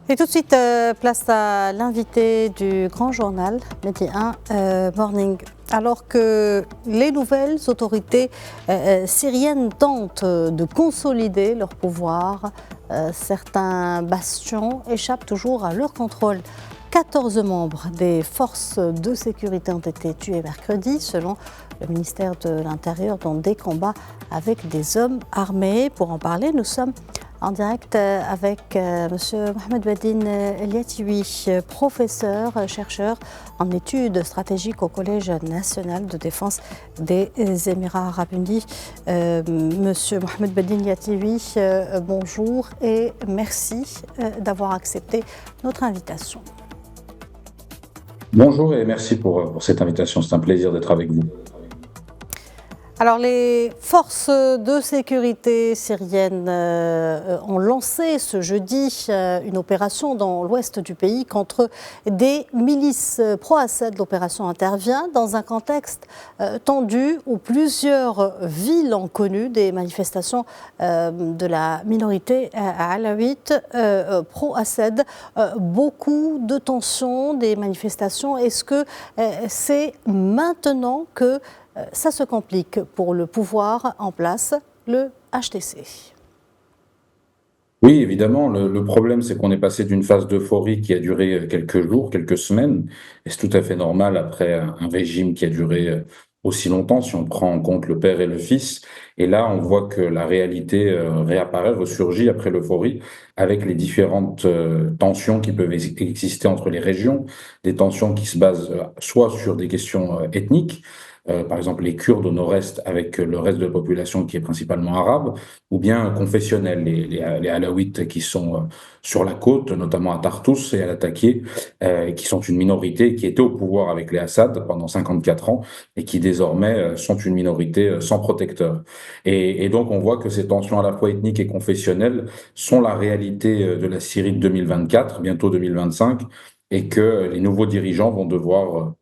Et tout de suite, place à l'invité du grand journal, Midi 1 Morning. Alors que les nouvelles autorités syriennes tentent de consolider leur pouvoir, certains bastions échappent toujours à leur contrôle. 14 membres des forces de sécurité ont été tués mercredi, selon le ministère de l'Intérieur, dans des combats avec des hommes armés. Pour en parler, nous sommes en direct avec M. Mohamed Badine El-Yatiwi, professeur, chercheur en études stratégiques au Collège national de défense des Émirats arabes unis. Monsieur Mohamed Badine El-Yatiwi, bonjour et merci d'avoir accepté notre invitation. Bonjour et merci pour cette invitation. C'est un plaisir d'être avec vous. Alors, les forces de sécurité syriennes ont lancé ce jeudi une opération dans l'ouest du pays contre des milices pro-Assad. L'opération intervient dans un contexte tendu où plusieurs villes ont connu des manifestations de la minorité alawite pro-Assad. Beaucoup de tensions, des manifestations. Est-ce que c'est maintenant que ça se complique pour le pouvoir en place, le HTC? Oui, évidemment, le problème, c'est qu'on est passé d'une phase d'euphorie qui a duré quelques jours, quelques semaines, et c'est tout à fait normal après un régime qui a duré aussi longtemps, si on prend en compte le père et le fils. Et là, on voit que la réalité réapparaît, ressurgit après l'euphorie, avec les différentes tensions qui peuvent exister entre les régions, des tensions qui se basent soit sur des questions ethniques, par exemple les Kurdes au nord-est avec le reste de la population qui est principalement arabe, ou bien confessionnels, les Alaouites qui sont sur la côte, notamment à Tartous et à Latakia, qui sont une minorité qui était au pouvoir avec les Assad pendant 54 ans et qui désormais sont une minorité sans protecteur. Et donc on voit que ces tensions à la fois ethniques et confessionnelles sont la réalité de la Syrie de 2024, bientôt 2025, et que les nouveaux dirigeants vont devoir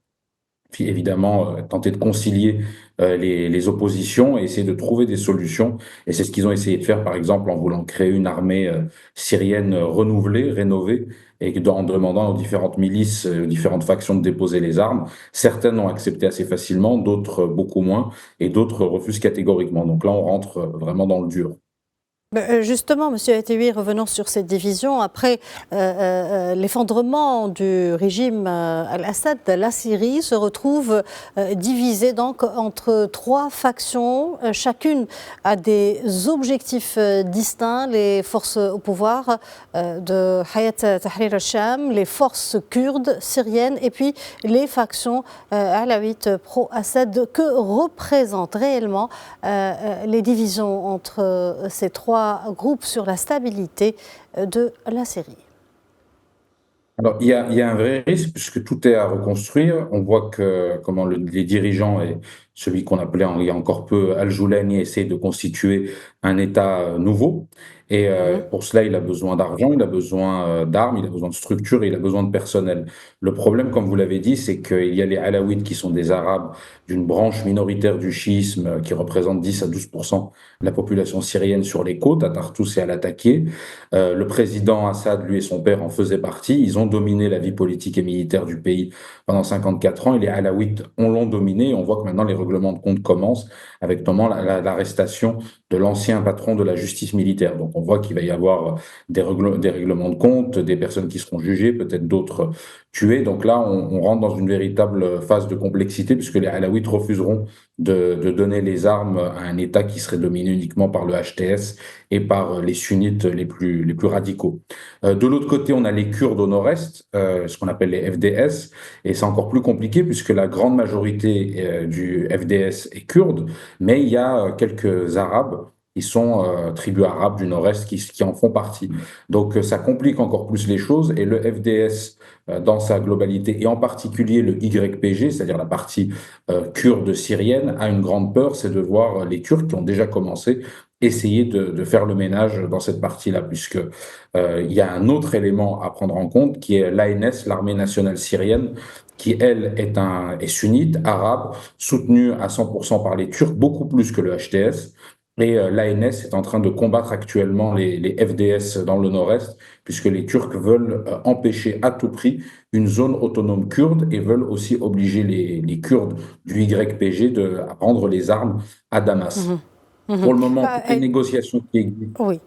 puis évidemment tenter de concilier les oppositions et essayer de trouver des solutions. Et c'est ce qu'ils ont essayé de faire, par exemple, en voulant créer une armée syrienne renouvelée, rénovée, et en demandant aux différentes milices, aux différentes factions de déposer les armes. Certaines ont accepté assez facilement, d'autres beaucoup moins, et d'autres refusent catégoriquement. Donc là, on rentre vraiment dans le dur. Justement, Monsieur Yatiwi, revenons sur cette division. Après l'effondrement du régime Al-Assad, la Syrie se retrouve divisée donc entre trois factions. Chacune a des objectifs distincts. Les forces au pouvoir de Hayat Tahrir al-Sham, les forces kurdes syriennes et puis les factions alaouites pro-Assad. Que représentent réellement les divisions entre ces trois groupes sur la stabilité de la Syrie? Alors, il y a un vrai risque puisque tout est à reconstruire. On voit que comment les dirigeants et celui qu'on appelait il y a encore peu Al-Joulani essaie de constituer un État nouveau. Et pour cela, il a besoin d'argent, il a besoin d'armes, il a besoin de structure et il a besoin de personnel. Le problème, comme vous l'avez dit, c'est qu'il y a les Alaouites qui sont des Arabes d'une branche minoritaire du chiisme qui représente 10 à 12% de la population syrienne sur les côtes, à Tartous et à Latakia. Le président Assad, lui et son père en faisaient partie. Ils ont dominé la vie politique et militaire du pays pendant 54 ans et les Alaouites l'ont dominé. On voit que maintenant les règlements de compte commencent avec notamment l'arrestation de l'ancien patron de la justice militaire. Donc on voit qu'il va y avoir des règlements de compte, des personnes qui seront jugées, peut-être d'autres tuées. Donc là, on rentre dans une véritable phase de complexité puisque les Alaouites refuseront de donner les armes à un État qui serait dominé uniquement par le HTS et par les sunnites les plus radicaux. De l'autre côté, on a les Kurdes au nord-est, ce qu'on appelle les FDS, et c'est encore plus compliqué puisque la grande majorité du FDS est kurde, mais il y a quelques Arabes qui sont tribus arabes du nord-est qui en font partie. Donc ça complique encore plus les choses et le FDS dans sa globalité et en particulier le YPG, c'est-à-dire la partie kurde syrienne, a une grande peur, c'est de voir les Turcs qui ont déjà commencé essayer de faire le ménage dans cette partie-là, puisque il y a un autre élément à prendre en compte qui est l'ANS, l'armée nationale syrienne, qui elle est sunnite, arabe, soutenue à 100% par les Turcs, beaucoup plus que le HTS. Et l'ANS est en train de combattre actuellement les FDS dans le nord-est, puisque les Turcs veulent empêcher à tout prix une zone autonome kurde et veulent aussi obliger les Kurdes du YPG à rendre les armes à Damas. Mhm. Mhm. Pour le moment, Euh, elle- oui, oui,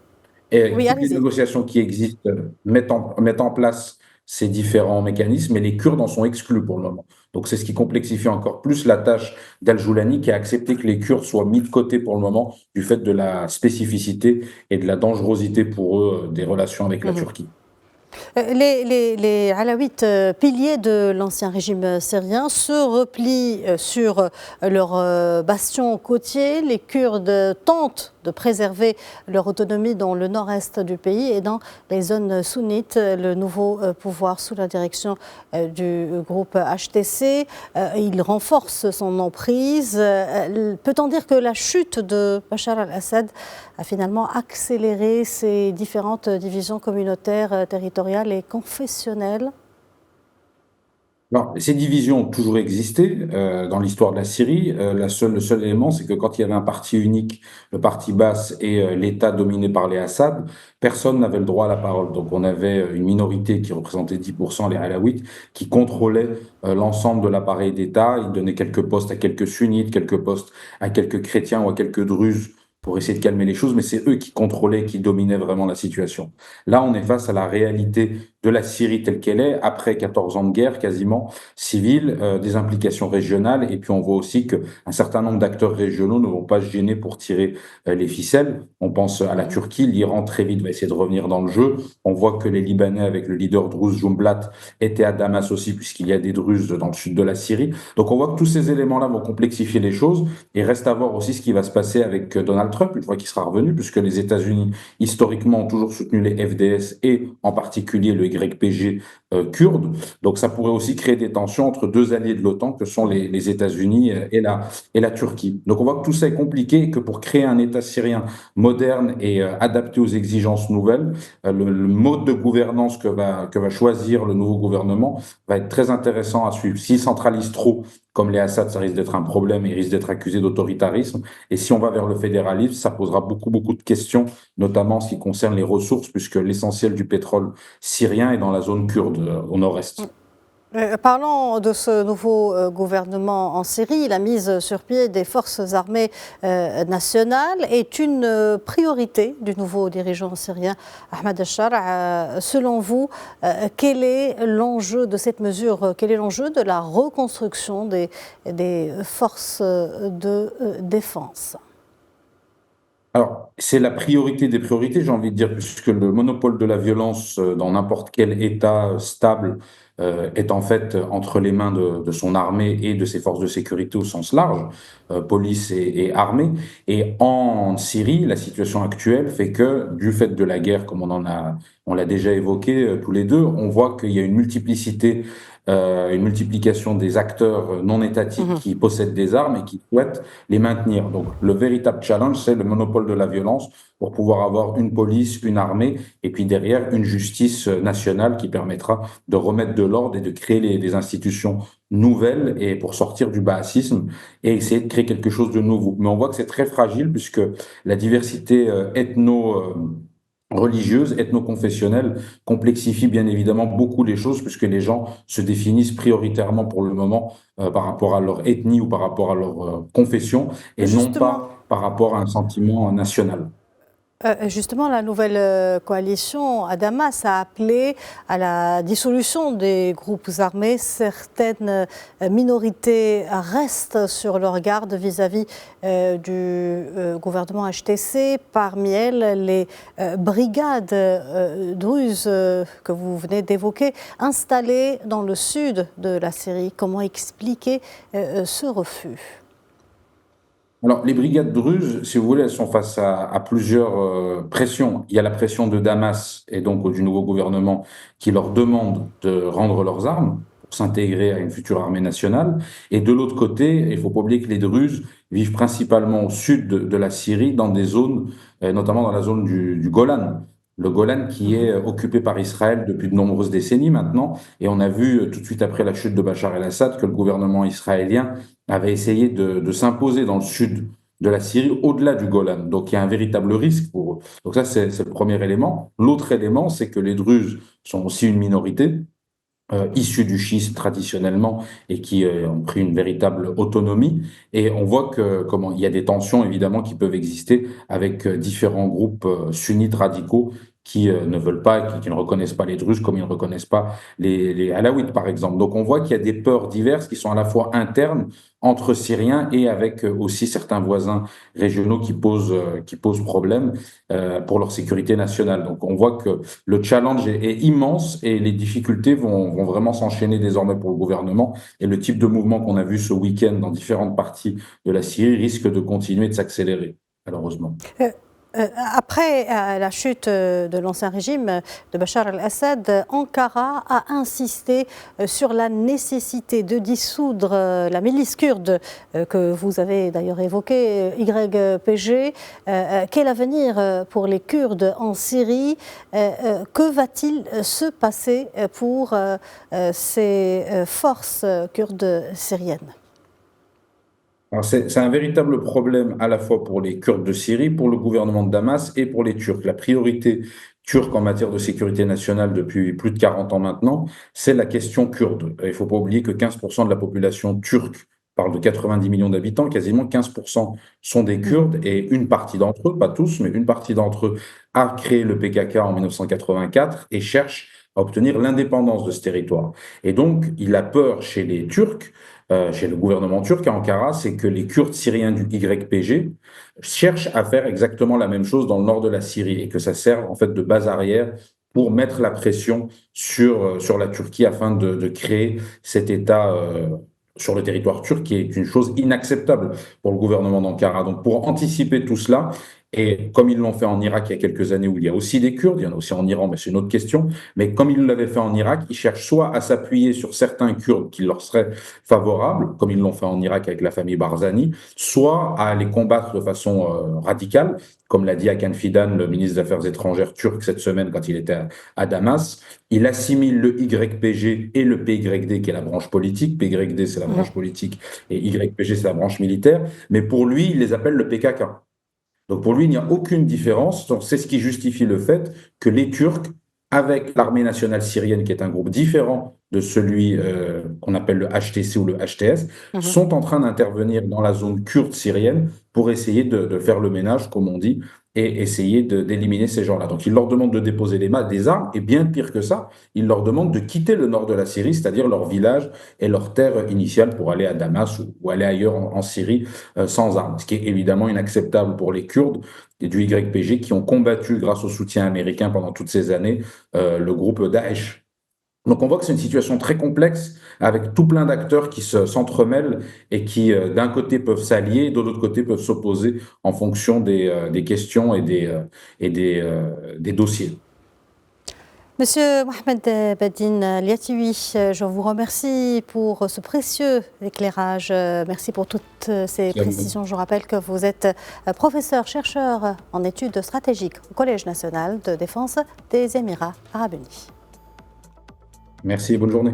toutes les allez-y. négociations qui existent mettent en place ces différents mécanismes, et les Kurdes en sont exclus pour le moment. Donc c'est ce qui complexifie encore plus la tâche d'Al-Joulani, qui a accepté que les Kurdes soient mis de côté pour le moment du fait de la spécificité et de la dangerosité pour eux des relations avec la Mhm. Turquie. Les Alaouites, piliers de l'ancien régime syrien, se replient sur leur bastion côtier. Les Kurdes tentent de préserver leur autonomie dans le nord-est du pays et dans les zones sunnites. Le nouveau pouvoir sous la direction du groupe HTC, il renforce son emprise. Peut-on dire que la chute de Bachar al-Assad a finalement accéléré ces différentes divisions communautaires, territoriales et confessionnelles? Alors, ces divisions ont toujours existé dans l'histoire de la Syrie. Le seul élément, c'est que quand il y avait un parti unique, le parti Baas et l'État dominé par les Assad, personne n'avait le droit à la parole. Donc on avait une minorité qui représentait 10%, les Alaouites, qui contrôlait l'ensemble de l'appareil d'État. Ils donnaient quelques postes à quelques sunnites, quelques postes à quelques chrétiens ou à quelques druzes pour essayer de calmer les choses, mais c'est eux qui contrôlaient, qui dominaient vraiment la situation. Là, on est face à la réalité de la Syrie telle qu'elle est, après 14 ans de guerre quasiment civile, des implications régionales, et puis on voit aussi qu'un certain nombre d'acteurs régionaux ne vont pas se gêner pour tirer les ficelles. On pense à la Mhm. Turquie, l'Iran très vite va essayer de revenir dans le jeu. On voit que les Libanais, avec le leader Druze Jumblat, étaient à Damas aussi, puisqu'il y a des Druzes dans le sud de la Syrie. Donc on voit que tous ces éléments-là vont complexifier les choses, et reste à voir aussi ce qui va se passer avec Donald Trump, une fois qu'il sera revenu, puisque les États-Unis, historiquement, ont toujours soutenu les FDS et en particulier le YPG kurde. Donc ça pourrait aussi créer des tensions entre deux alliés de l'OTAN que sont Mhm. les États-Unis et la Turquie. Donc on voit que tout ça est compliqué et que pour créer un État syrien moderne et adapté aux exigences nouvelles, le mode de gouvernance que va choisir le nouveau gouvernement va être très intéressant à suivre. S'il centralise trop, comme les Assad, ça risque d'être un problème et risque d'être accusé d'autoritarisme. Et si on va vers le fédéralisme, ça posera beaucoup de questions, notamment en ce qui concerne les ressources, puisque l'essentiel du pétrole syrien est dans la zone kurde, au nord-est. Parlons de ce nouveau gouvernement en Syrie. La mise sur pied des forces armées nationales est une priorité du nouveau dirigeant syrien Ahmad al-Shara. Selon vous, quel est l'enjeu de cette mesure? Quel est l'enjeu de la reconstruction des forces de défense? Alors, c'est la priorité des priorités, j'ai envie de dire, puisque le monopole de la violence dans n'importe quel État stable est en fait entre les mains de son armée et de ses forces de sécurité au sens large, police et armée. Et en Syrie, la situation actuelle fait que, du fait de la guerre, comme on l'a déjà évoqué tous les deux, on voit qu'il y a une multiplication des acteurs non étatiques Mhm. qui possèdent des armes et qui souhaitent les maintenir. Donc, le véritable challenge, c'est le monopole de la violence pour pouvoir avoir une police, une armée, et puis derrière, une justice nationale qui permettra de remettre de l'ordre et de créer des institutions nouvelles et pour sortir du baasisme et essayer de créer quelque chose de nouveau. Mais on voit que c'est très fragile puisque la diversité religieuse, ethno-confessionnelle, complexifie bien évidemment beaucoup les choses puisque les gens se définissent prioritairement pour le moment par rapport à leur ethnie ou par rapport à leur confession et non Justement, pas par rapport à un sentiment national. Justement, la nouvelle coalition à Damas a appelé à la dissolution des groupes armés. Certaines minorités restent sur leur garde vis-à-vis du gouvernement HTC. Parmi elles, les brigades druzes que vous venez d'évoquer, installées dans le sud de la Syrie. Comment expliquer ce refus? Alors, les brigades druzes, si vous voulez, elles sont face à plusieurs pressions. Il y a la pression de Damas et donc du nouveau gouvernement qui leur demande de rendre leurs armes pour s'intégrer à une future armée nationale. Et de l'autre côté, il ne faut pas oublier que les Druzes vivent principalement au sud de la Syrie, dans des zones, notamment dans la zone du Golan. Le Golan qui est occupé par Israël depuis de nombreuses décennies maintenant. Et on a vu tout de suite après la chute de Bachar el-Assad que le gouvernement israélien avait essayé de s'imposer dans le sud de la Syrie au-delà du Golan. Donc il y a un véritable risque pour eux. Donc ça, c'est le premier élément. L'autre élément, c'est que les Druzes sont aussi une minorité issus du schisme traditionnellement et qui ont pris une véritable autonomie. Et on voit que comment il y a des tensions évidemment qui peuvent exister avec différents groupes sunnites radicaux qui ne veulent pas, qui ne reconnaissent pas les Druzes comme ils ne reconnaissent pas les Alaouites par exemple. Donc on voit qu'il y a des peurs diverses qui sont à la fois internes entre Syriens et avec aussi certains voisins régionaux qui posent problème pour leur sécurité nationale. Donc on voit que le challenge est immense et les difficultés vont vraiment s'enchaîner désormais pour le gouvernement. Et le type de mouvement qu'on a vu ce week-end dans différentes parties de la Syrie risque de continuer de s'accélérer, malheureusement. Après la chute de l'ancien régime de Bachar el-Assad, Ankara a insisté sur la nécessité de dissoudre la milice kurde que vous avez d'ailleurs évoquée, YPG. Quel avenir pour les Kurdes en Syrie? Que va-t-il se passer pour ces forces kurdes syriennes? C'est un véritable problème à la fois pour les Kurdes de Syrie, pour le gouvernement de Damas et pour les Turcs. La priorité turque en matière de sécurité nationale depuis plus de 40 ans maintenant, c'est la question kurde. Il ne faut pas oublier que 15% de la population turque parle de 90 millions d'habitants, quasiment 15% sont des Kurdes et une partie d'entre eux, pas tous, mais une partie d'entre eux a créé le PKK en 1984 et cherche à obtenir l'indépendance de ce territoire. Et donc, il a peur chez les Turcs chez le gouvernement turc à Ankara, c'est que les Kurdes syriens du YPG cherchent à faire exactement la même chose dans le nord de la Syrie et que ça sert en fait de base arrière pour mettre la pression sur la Turquie afin de créer cet État sur le territoire turc, qui est une chose inacceptable pour le gouvernement d'Ankara. Donc pour anticiper tout cela, et comme ils l'ont fait en Irak il y a quelques années où il y a aussi des Kurdes, il y en a aussi en Iran, mais c'est une autre question, mais comme ils l'avaient fait en Irak, ils cherchent soit à s'appuyer sur certains Kurdes qui leur seraient favorables, comme ils l'ont fait en Irak avec la famille Barzani, soit à les combattre de façon radicale, comme l'a dit Hakan Fidan, le ministre des Affaires étrangères turc cette semaine quand il était à Damas. Il assimile le YPG et le PYD, qui est la branche politique. PYD, c'est la branche politique, et YPG, c'est la branche militaire. Mais pour lui, il les appelle le PKK. Donc pour lui, il n'y a aucune différence. Donc c'est ce qui justifie le fait que les Turcs, avec l'armée nationale syrienne, qui est un groupe différent de celui qu'on appelle le HTC ou le HTS, sont en train d'intervenir dans la zone kurde syrienne pour essayer de faire le ménage, comme on dit, et essayer d'éliminer ces gens-là. Donc il leur demande de déposer des armes, et bien pire que ça, il leur demande de quitter le nord de la Syrie, c'est-à-dire leur village et leur terre initiale pour aller à Damas ou aller ailleurs en Syrie sans armes, ce qui est évidemment inacceptable pour les Kurdes et du YPG qui ont combattu grâce au soutien américain pendant toutes ces années le groupe Daesh. Donc on voit que c'est une situation très complexe avec tout plein d'acteurs qui s'entremêlent et qui d'un côté peuvent s'allier, de l'autre côté peuvent s'opposer en fonction des questions et des dossiers. Monsieur Mohamed Badine Liatiwi, je vous remercie pour ce précieux éclairage. Merci pour toutes ces précisions. Je rappelle que vous êtes professeur, chercheur en études stratégiques au Collège national de défense des Émirats arabes unis. Merci et bonne journée.